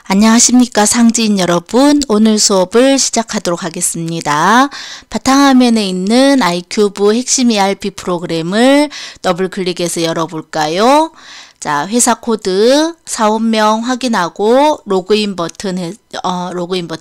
안녕하십니까 상지인 여러분, 오늘 수업을 시작하도록 하겠습니다. 바탕화면에 있는 아이큐브 핵심 ERP 프로그램을 더블 클릭해서 열어볼까요? 자, 회사 코드 사원명 확인하고 로그인 버튼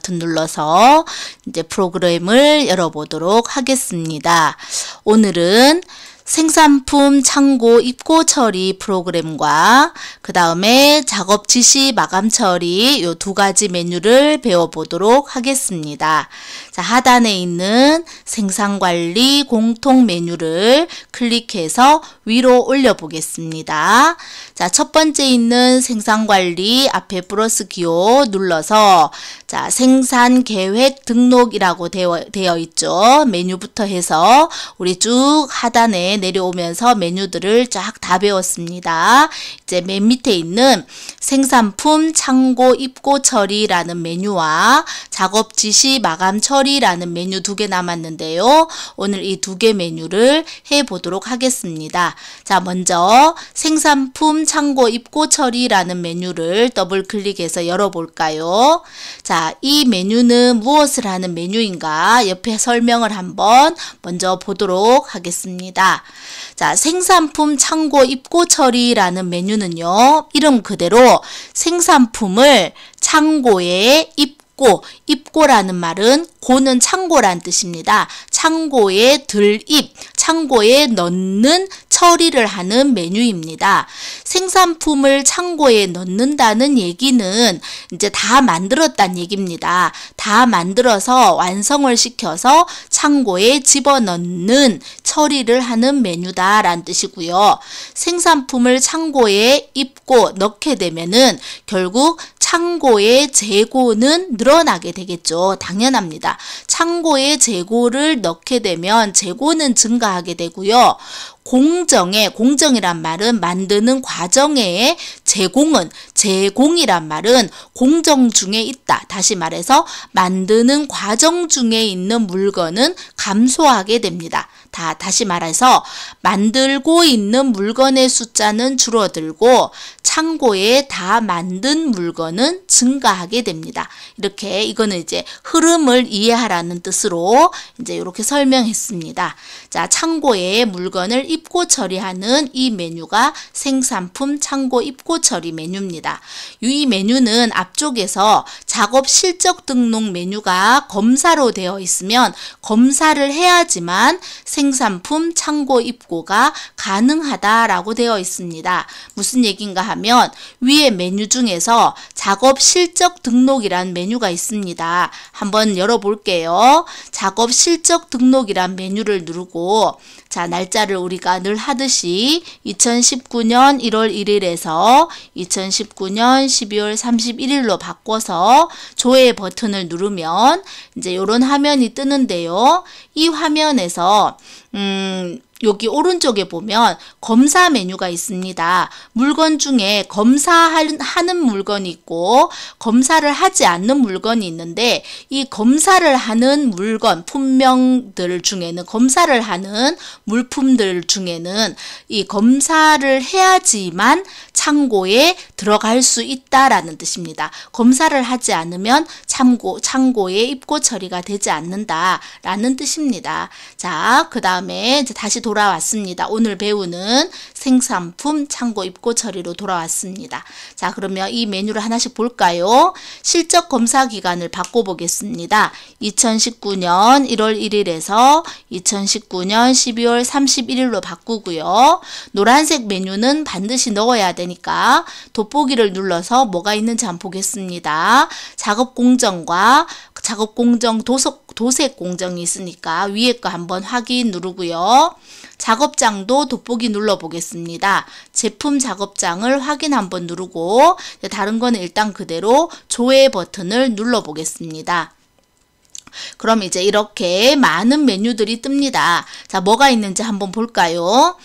눌러서 이제 프로그램을 열어보도록 하겠습니다. 오늘은 생산품 창고 입고 처리 프로그램과 그 다음에 작업 지시 마감 처리 요 두 가지 메뉴를 배워보도록 하겠습니다. 자, 하단에 있는 생산관리 공통 메뉴를 클릭해서 위로 올려 보겠습니다. 자, 첫 번째 있는 생산관리 앞에 플러스 기호 눌러서 자, 생산계획 등록이라고 되어 있죠. 메뉴부터 해서 우리 쭉 하단에 내려오면서 메뉴들을 쫙 다 배웠습니다. 이제 맨 밑에 있는 생산품 창고 입고 처리라는 메뉴와 작업 지시 마감 처리라는 메뉴 두 개 남았는데요. 오늘 이 두 개 메뉴를 해보도록 하겠습니다. 자, 먼저 생산품 창고 입고 처리라는 메뉴를 더블 클릭해서 열어볼까요? 자, 이 메뉴는 무엇을 하는 메뉴인가? 옆에 설명을 한번 먼저 보도록 하겠습니다. 자, 생산품 창고 입고 처리라는 메뉴는요, 이름 그대로 생산품을 창고에 입고라는 말은 고는 창고란 뜻입니다. 창고에 창고에 넣는 처리를 하는 메뉴입니다. 생산품을 창고에 넣는다는 얘기는 이제 다 만들었다는 얘기입니다. 다 만들어서 완성을 시켜서 창고에 집어넣는 처리를 하는 메뉴다라는 뜻이고요. 생산품을 창고에 넣게 되면은 결국 창고의 재고는 늘어나게 되겠죠. 당연합니다. 창고에 재고를 넣게 되면 재고는 증가하게 되고요. 공정이란 말은 만드는 과정에 제공이란 말은 공정 중에 있다. 다시 말해서 만드는 과정 중에 있는 물건은 감소하게 됩니다. 다시 말해서 만들고 있는 물건의 숫자는 줄어들고 창고에 다 만든 물건은 증가하게 됩니다. 이렇게 이거는 이제 흐름을 이해하라는 뜻으로 이제 이렇게 설명했습니다. 자, 창고에 물건을 입고 처리하는 이 메뉴가 생산품 창고 입고 처리 메뉴입니다. 이 메뉴는 앞쪽에서 작업 실적 등록 메뉴가 검사로 되어 있으면 검사를 해야지만 생산품 창고 입고가 가능하다라고 되어 있습니다. 무슨 얘기인가 하면 위에 메뉴 중에서 작업 실적 등록이란 메뉴가 있습니다. 한번 열어볼게요. 작업 실적 등록이란 메뉴를 누르고 자, 날짜를 우리가 늘 하듯이 2019년 1월 1일에서 2019년 12월 31일로 바꿔서 조회 버튼을 누르면 이제 이런 화면이 뜨는데요. 이 화면에서 여기 오른쪽에 보면 검사 메뉴가 있습니다. 물건 중에 검사하는 물건이 있고 검사를 하지 않는 물건이 있는데 이 검사를 하는 품명들 중에는 검사를 하는 물품들 중에는 이 검사를 해야지만 창고에 들어갈 수 있다라는 뜻입니다. 검사를 하지 않으면 창고에 입고 처리가 되지 않는다라는 뜻입니다. 자, 그 다음에 이제 다시 돌아왔습니다. 오늘 배우는 생산품 창고 입고 처리로 돌아왔습니다. 자, 그러면 이 메뉴를 하나씩 볼까요? 실적 검사 기간을 바꿔보겠습니다. 2019년 1월 1일에서 2019년 12월 31일로 바꾸고요. 노란색 메뉴는 반드시 넣어야 되니까 돋보기를 눌러서 뭐가 있는지 한번 보겠습니다. 작업 공정과 작업 공정 도색 공정이 있으니까 위에 거 한번 확인 누르고요. 작업장도 돋보기 눌러 보겠습니다. 제품 작업장을 확인 한번 누르고 다른 거는 일단 그대로 조회 버튼을 눌러 보겠습니다. 그럼 이제 이렇게 많은 메뉴들이 뜹니다. 자, 뭐가 있는지 한번 볼까요?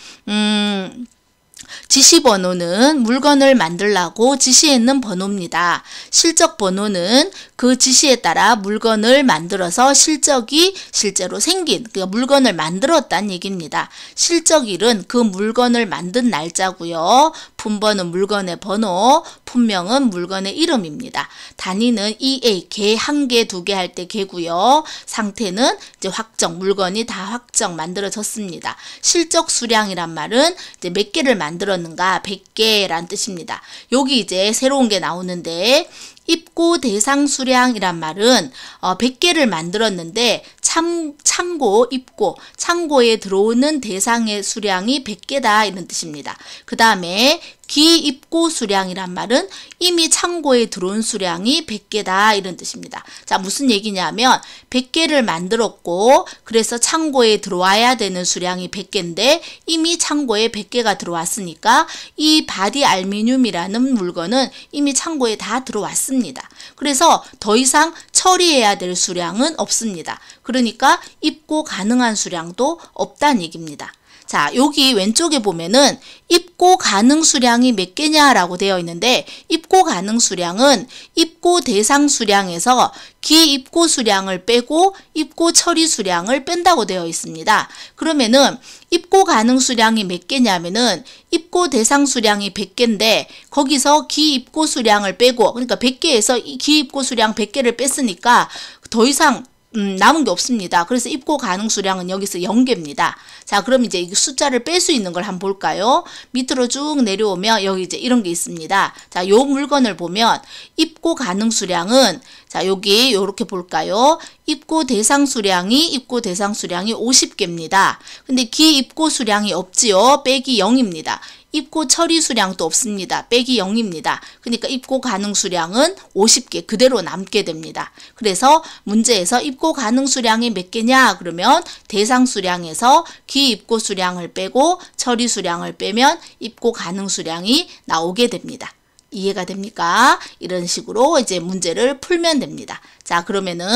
지시번호는 물건을 만들라고 지시했는 번호입니다. 실적번호는 그 지시에 따라 물건을 만들어서 실적이 실제로 생긴, 그러니까 물건을 만들었다는 얘기입니다. 실적일은 그 물건을 만든 날짜고요. 품번은 물건의 번호, 품명은 물건의 이름입니다. 단위는 EA, 개 한 개, 두 개 할 때 개고요. 상태는 이제 확정, 물건이 다 확정 만들어졌습니다. 실적 수량이란 말은 이제 몇 개를 만들었는가, 100개란 뜻입니다. 여기 이제 새로운 게 나오는데, 입고 대상 수량이란 말은 100개를 만들었는데 창고, 입고, 창고에 들어오는 대상의 수량이 100개다 이런 뜻입니다. 그 다음에 기입고 수량이란 말은 이미 창고에 들어온 수량이 100개다 이런 뜻입니다. 자, 무슨 얘기냐면 100개를 만들었고 그래서 창고에 들어와야 되는 수량이 100개인데 이미 창고에 100개가 들어왔으니까 이 바디 알루미늄이라는 물건은 이미 창고에 다 들어왔습니다. 그래서 더 이상 처리해야 될 수량은 없습니다. 그러니까 입고 가능한 수량도 없다는 얘기입니다. 자, 여기 왼쪽에 보면은 입고 가능 수량이 몇 개냐라고 되어 있는데 입고 가능 수량은 입고 대상 수량에서 기입고 수량을 빼고 입고 처리 수량을 뺀다고 되어 있습니다. 그러면은 입고 가능 수량이 몇 개냐면은 입고 대상 수량이 100개인데 거기서 기입고 수량을 빼고 그러니까 100개에서 기입고 수량 100개를 뺐으니까 더 이상 남은 게 없습니다. 그래서 입고 가능 수량은 여기서 0개입니다. 자, 그럼 이제 이 숫자를 뺄 수 있는 걸 한번 볼까요? 밑으로 쭉 내려오면 여기 이제 이런 게 있습니다. 자, 요 물건을 보면 입고 가능 수량은 자, 여기 요렇게 볼까요? 입고 대상 수량이 50개입니다. 근데 기입고 수량이 없지요. 빼기 0입니다. 입고 처리 수량도 없습니다. 빼기 0입니다. 그러니까 입고 가능 수량은 50개 그대로 남게 됩니다. 그래서 문제에서 입고 가능 수량이 몇 개냐? 그러면 대상 수량에서 기입고 수량을 빼고 처리 수량을 빼면 입고 가능 수량이 나오게 됩니다. 이해가 됩니까? 이런 식으로 이제 문제를 풀면 됩니다. 자, 그러면은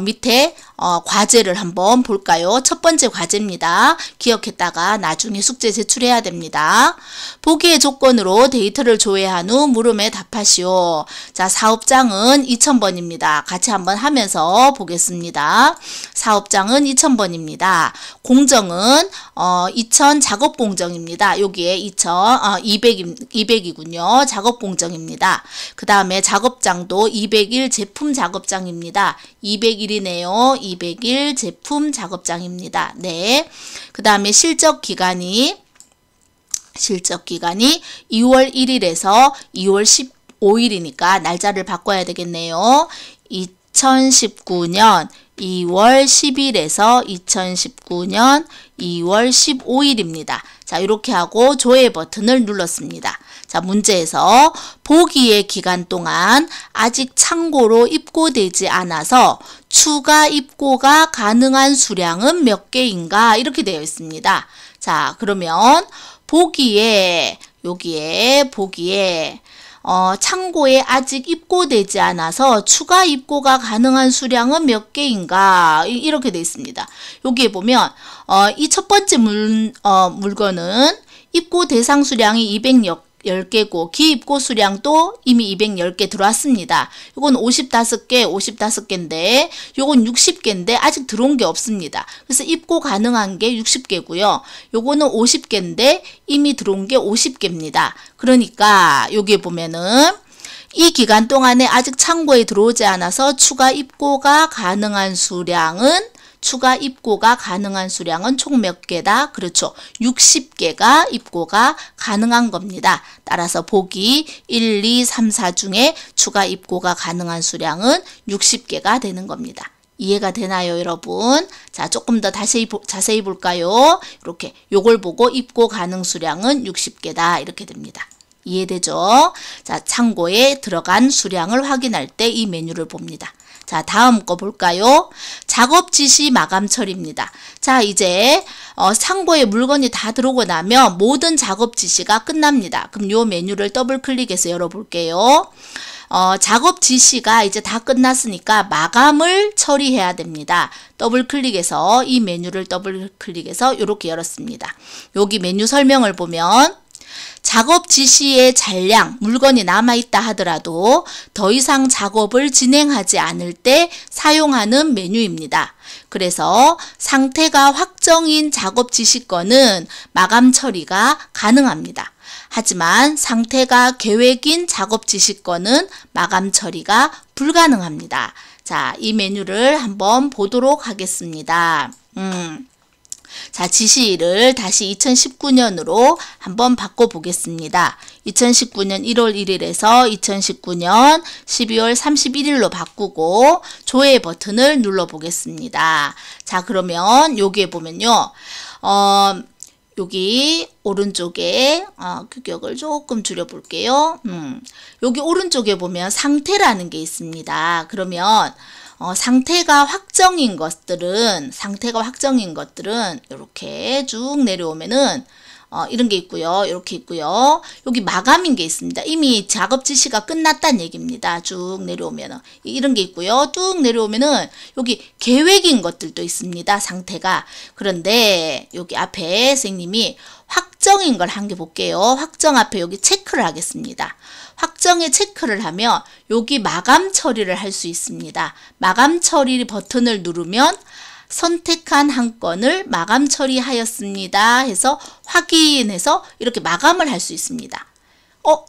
밑에 과제를 한번 볼까요? 첫 번째 과제입니다. 기억했다가 나중에 숙제 제출해야 됩니다. 보기의 조건으로 데이터를 조회한 후 물음에 답하시오. 자, 사업장은 2000번입니다. 같이 한번 하면서 보겠습니다. 사업장은 2000번입니다. 공정은 2000 작업 공정입니다. 여기에 200이군요. 작업 공정입니다. 그 다음에 작업장도 201 제품 작업장입니다. 201이네요. 201 제품 작업장입니다. 네. 그 다음에 실적 기간이 2월 1일에서 2월 15일이니까 날짜를 바꿔야 되겠네요. 2019년 2월 10일에서 2019년 2월 15일입니다. 자, 이렇게 하고 조회 버튼을 눌렀습니다. 자, 문제에서 보기의 기간 동안 아직 창고로 입고되지 않아서 추가 입고가 가능한 수량은 몇 개인가? 이렇게 되어 있습니다. 자, 그러면 보기에 창고에 아직 입고되지 않아서 추가 입고가 가능한 수량은 몇 개인가? 이렇게 되어 있습니다. 여기에 보면 이 첫 번째 물건은 입고 대상 수량이 210개고 기입고 수량도 이미 210개 들어왔습니다. 이건 55개인데 요건 60개인데 아직 들어온 게 없습니다. 그래서 입고 가능한 게 60개고요. 요거는 50개인데 이미 들어온 게 50개입니다. 그러니까 여기에 보면은 이 기간 동안에 아직 창고에 들어오지 않아서 추가 입고가 가능한 수량은 총 몇 개다? 그렇죠. 60개가 입고가 가능한 겁니다. 따라서 보기 1, 2, 3, 4 중에 추가 입고가 가능한 수량은 60개가 되는 겁니다. 이해가 되나요, 여러분? 자, 조금 더 자세히 볼까요? 이렇게 요걸 보고 입고 가능 수량은 60개다. 이렇게 됩니다. 이해되죠? 자, 창고에 들어간 수량을 확인할 때 이 메뉴를 봅니다. 자, 다음 거 볼까요? 작업 지시 마감철입니다. 자, 이제 창고에 물건이 다 들어오고 나면 모든 작업 지시가 끝납니다. 그럼 요 메뉴를 더블 클릭해서 열어볼게요. 작업 지시가 이제 다 끝났으니까 마감을 처리해야 됩니다. 더블 클릭해서 이 메뉴를 더블 클릭해서 이렇게 열었습니다. 여기 메뉴 설명을 보면 작업 지시의 잔량, 물건이 남아있다 하더라도 더 이상 작업을 진행하지 않을 때 사용하는 메뉴입니다. 그래서 상태가 확정인 작업 지시건은 마감 처리가 가능합니다. 하지만 상태가 계획인 작업 지시건은 마감 처리가 불가능합니다. 자, 이 메뉴를 한번 보도록 하겠습니다. 자, 지시일을 다시 2019년으로 한번 바꿔보겠습니다. 2019년 1월 1일에서 2019년 12월 31일로 바꾸고 조회 버튼을 눌러보겠습니다. 자, 그러면 여기에 보면요. 여기 오른쪽에 규격을 조금 줄여볼게요. 여기 오른쪽에 보면 상태라는 게 있습니다. 그러면 상태가 확정인 것들은 이렇게 쭉 내려오면은 이런 게 있고요. 이렇게 있고요. 여기 마감인 게 있습니다. 이미 작업 지시가 끝났다는 얘기입니다. 쭉 내려오면은 이런 게 있고요. 쭉 내려오면은 여기 계획인 것들도 있습니다. 상태가. 그런데 여기 앞에 선생님이 확정인 걸 한 개 볼게요. 확정 앞에 여기 체크를 하겠습니다. 확정에 체크를 하면 여기 마감 처리를 할 수 있습니다. 마감 처리 버튼을 누르면 선택한 한 건을 마감 처리하였습니다 해서 확인해서 이렇게 마감을 할 수 있습니다.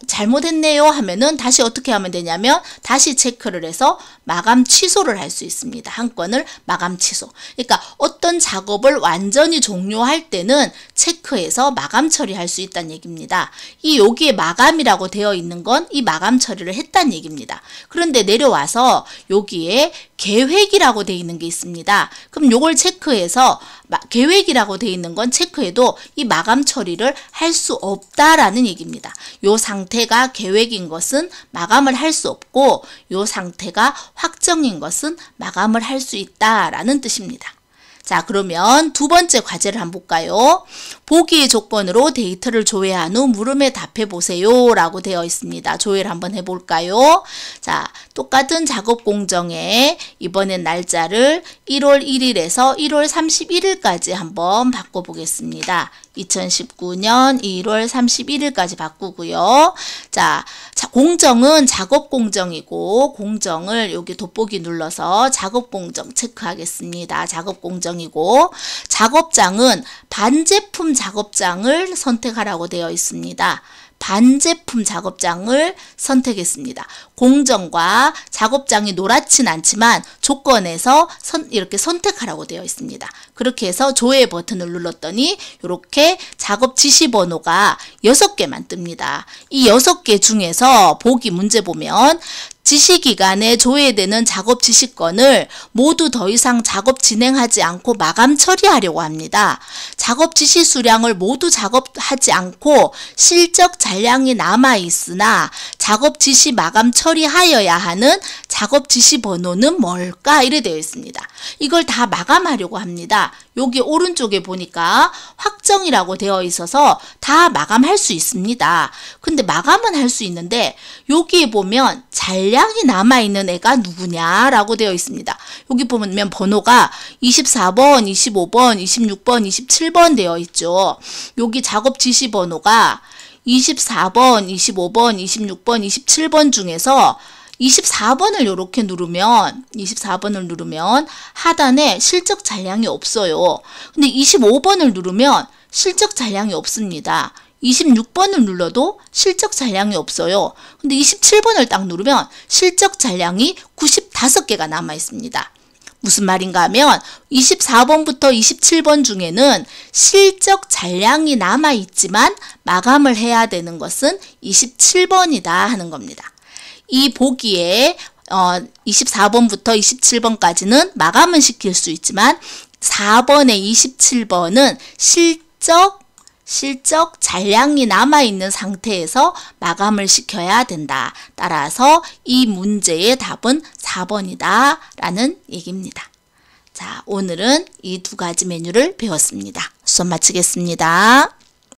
잘못했네요 하면은 다시 어떻게 하면 되냐면 다시 체크를 해서 마감 취소를 할 수 있습니다. 한 건을 마감 취소. 그러니까 어떤 작업을 완전히 종료할 때는 체크해서 마감 처리할 수 있다는 얘기입니다. 여기에 마감이라고 되어 있는 건 이 마감 처리를 했다는 얘기입니다. 그런데 내려와서 여기에 계획이라고 되어 있는 게 있습니다. 그럼 요걸 체크해서 계획이라고 되어 있는 건 체크해도 이 마감 처리를 할 수 없다라는 얘기입니다. 요 상태가 계획인 것은 마감을 할 수 없고 요 상태가 확정인 것은 마감을 할 수 있다라는 뜻입니다. 자, 그러면 두 번째 과제를 한번 볼까요? 보기의 조건으로 데이터를 조회한 후 물음에 답해 보세요 라고 되어 있습니다. 조회를 한번 해볼까요? 자, 똑같은 작업 공정에 이번엔 날짜를 1월 1일에서 1월 31일까지 한번 바꿔보겠습니다. 2019년 1월 31일까지 바꾸고요. 자, 공정은 작업 공정이고 공정을 여기 돋보기 눌러서 작업 공정 체크하겠습니다. 작업 공정이고 작업장은 반제품 작업장을 선택하라고 되어 있습니다. 반제품 작업장을 선택했습니다. 공정과 작업장이 노랗진 않지만 조건에서 이렇게 선택하라고 되어 있습니다. 그렇게 해서 조회 버튼을 눌렀더니 이렇게 작업 지시 번호가 6개만 뜹니다. 이 6개 중에서 보기 문제 보면 지시기간에 조회되는 작업 지시건을 모두 더 이상 작업 진행하지 않고 마감 처리하려고 합니다. 작업 지시 수량을 모두 작업하지 않고 실적 잔량이 남아있으나 작업 지시 마감 처리하여야 하는 작업 지시 번호는 뭘까? 이래 되어 있습니다. 이걸 다 마감하려고 합니다. 여기 오른쪽에 보니까 확정이라고 되어 있어서 다 마감할 수 있습니다. 근데 마감은 할 수 있는데 여기에 보면 잔량이 남아있는 애가 누구냐라고 되어 있습니다. 여기 보면 번호가 24번, 25번, 26번, 27번 되어 있죠. 여기 작업 지시 번호가 24번, 25번, 26번, 27번 중에서 24번을 이렇게 누르면 하단에 실적 잔량이 없어요. 근데 25번을 누르면 실적 잔량이 없습니다. 26번을 눌러도 실적 잔량이 없어요. 근데 27번을 딱 누르면 실적 잔량이 95개가 남아 있습니다. 무슨 말인가 하면 24번부터 27번 중에는 실적 잔량이 남아 있지만 마감을 해야 되는 것은 27번이다 하는 겁니다. 이 보기에 24번부터 27번까지는 마감은 시킬 수 있지만 4번에 27번은 실적 잔량이 남아있는 상태에서 마감을 시켜야 된다. 따라서 이 문제의 답은 4번이다 라는 얘기입니다. 자, 오늘은 이 두 가지 메뉴를 배웠습니다. 수업 마치겠습니다.